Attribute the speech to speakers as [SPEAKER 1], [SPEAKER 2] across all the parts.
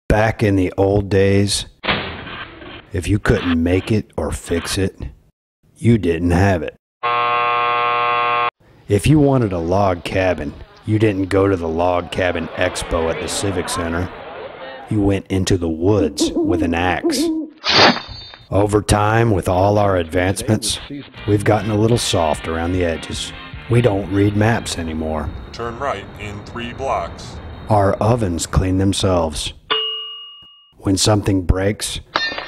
[SPEAKER 1] Back in the old days, if you couldn't make it or fix it, you didn't have it. If you wanted a log cabin, you didn't go to the Log Cabin Expo at the Civic Center. You went into the woods with an axe. Over time, with all our advancements, we've gotten a little soft around the edges. We don't read maps anymore.
[SPEAKER 2] Turn right in 3 blocks.
[SPEAKER 1] Our ovens clean themselves. When something breaks,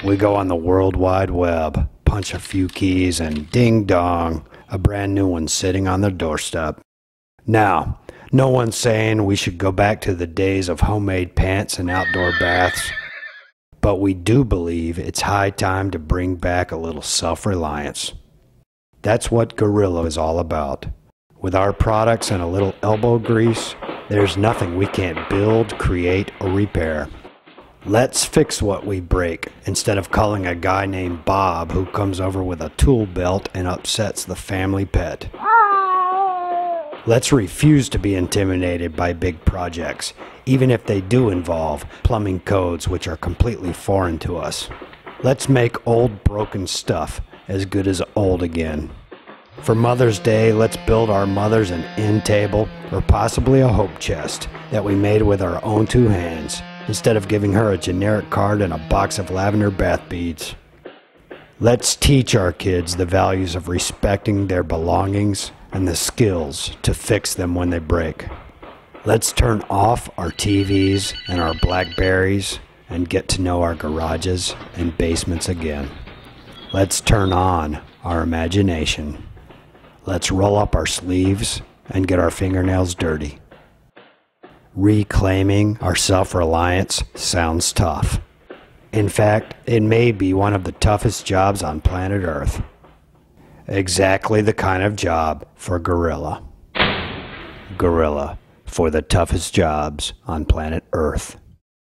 [SPEAKER 1] we go on the World Wide Web, punch a few keys, and ding dong, a brand new one sitting on the doorstep. Now, no one's saying we should go back to the days of homemade pants and outdoor baths, but we do believe it's high time to bring back a little self-reliance. That's what Gorilla is all about. With our products and a little elbow grease, there's nothing we can't build, create, or repair. Let's fix what we break, instead of calling a guy named Bob who comes over with a tool belt and upsets the family pet. Let's refuse to be intimidated by big projects, even if they do involve plumbing codes which are completely foreign to us. Let's make old broken stuff as good as old again. For Mother's Day, let's build our mothers an end table or possibly a hope chest that we made with our own 2 hands, instead of giving her a generic card and a box of lavender bath beads. Let's teach our kids the values of respecting their belongings and the skills to fix them when they break. Let's turn off our TVs and our Blackberries and get to know our garages and basements again. Let's turn on our imagination. Let's roll up our sleeves and get our fingernails dirty. Reclaiming our self-reliance sounds tough. In fact, it may be one of the toughest jobs on planet Earth. Exactly the kind of job for Gorilla. Gorilla, for the toughest jobs on planet Earth.